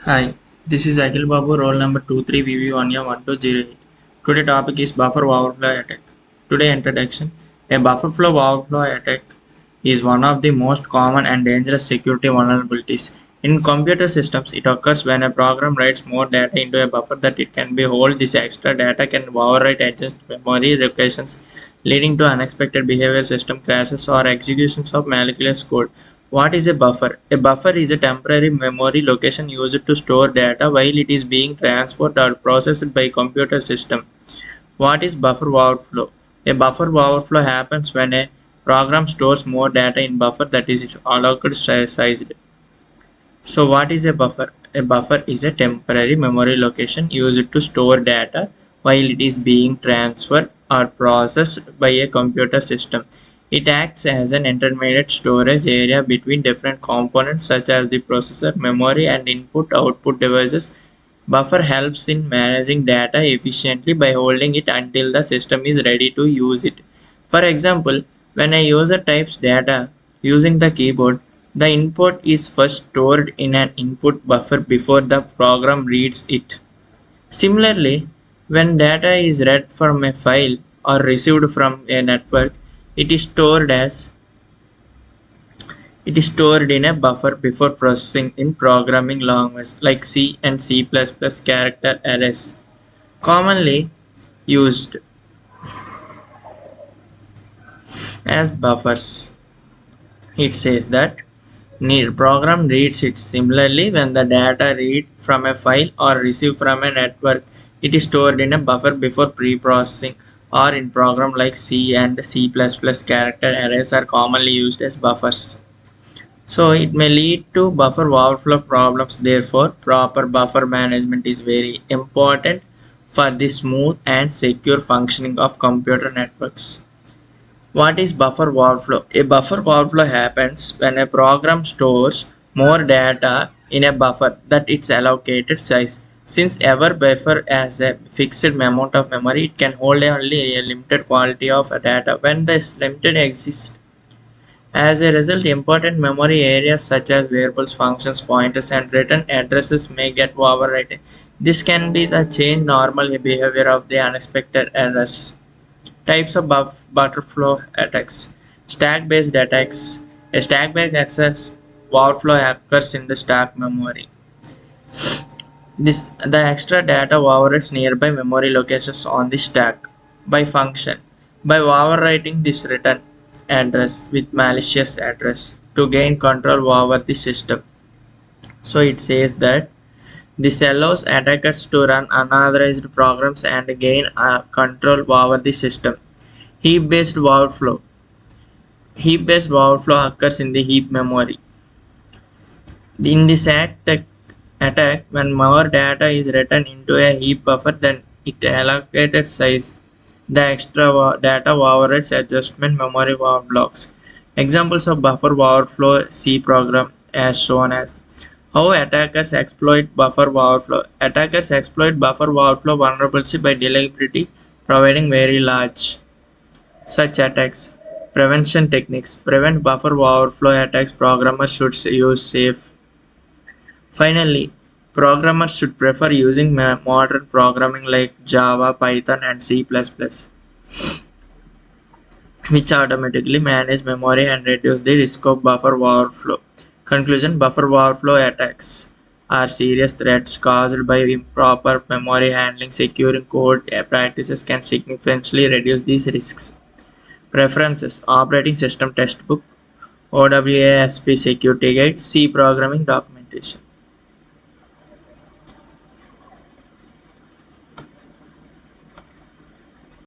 Hi, this is Akhil Babu, roll number 23VV1A1208. Today topic is buffer overflow attack. Today introduction. A buffer flow overflow attack is one of the most common and dangerous security vulnerabilities. In computer systems, it occurs when a program writes more data into a buffer that it can be hold. This extra data can overwrite adjust memory locations, leading to unexpected behavior, system crashes, or executions of malicious code. What is a buffer? A buffer is a temporary memory location used to store data while it is being transferred or processed by computer system. What is buffer overflow? A buffer overflow happens when a program stores more data in buffer that is allowed sized. So what is a buffer? A buffer is a temporary memory location used to store data while it is being transferred or processed by a computer system. It acts as an intermediate storage area between different components such as the processor, memory, and input-output devices. Buffer helps in managing data efficiently by holding it until the system is ready to use it. For example, when a user types data using the keyboard, the input is first stored in an input buffer before the program reads it. Similarly, when data is read from a file or received from a network, it is stored as it is stored in a buffer before processing in programming languages like C and C++ character arrays. Commonly used as buffers. It says that program reads it. Similarly, when the data read from a file or receive from a network, it is stored in a buffer before pre-processing, or in program like C and C++ character arrays are commonly used as buffers. So it may lead to buffer overflow problems. Therefore, proper buffer management is very important for the smooth and secure functioning of computer networks. What is buffer overflow? A buffer overflow happens when a program stores more data in a buffer than its allocated size. Since every buffer has a fixed amount of memory, it can hold only a limited quantity of data. When this limited exists, as a result, important memory areas such as variables, functions, pointers, and return addresses may get overwritten. This can be the change normal behavior of the unexpected errors. Types of butterfly attacks. Stack-based attacks. A stack-based access overflow occurs in the stack memory. The extra data overwrites nearby memory locations on the stack by function by overwriting this return address with malicious address to gain control over the system. So it says that this allows attackers to run unauthorized programs and gain control over the system. Heap-based overflow. Heap-based overflow occurs in the heap memory. In this attack, when more data is written into a heap buffer than its allocated size, the extra data overrides adjustment memory blocks. Examples of buffer overflow C program as shown as. How attackers exploit buffer overflow. Attackers exploit buffer overflow vulnerability by deliberately providing very large such attacks. Prevention techniques. Prevent buffer overflow attacks. Programmers should use safe. Finally, programmers should prefer using modern programming like Java, Python, and C++, which automatically manage memory and reduce the risk of buffer overflow. Conclusion: buffer overflow attacks are serious threats caused by improper memory handling. Securing code practices can significantly reduce these risks. Preferences: Operating System Textbook, OWASP Security Guide, C Programming Documentation.